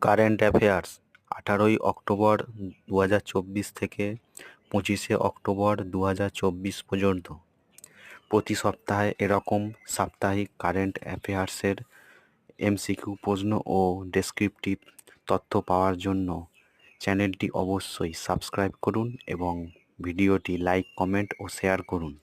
Current affairs 18ই October 2024 থেকে 25শে October 2024 পর্যন্ত। প্রতি সপ্তাহে এরকম সাপ্তাহিক কারেন্ট অ্যাফেয়ার্সের এমসিকিউ প্রশ্ন ও ডেসক্রিপটিভ তথ্য পাওয়ার জন্য চ্যানেলটি অবশ্যই সাবস্ক্রাইব করুন এবং ভিডিওটি লাইক, কমেন্ট ও শেয়ার করুন।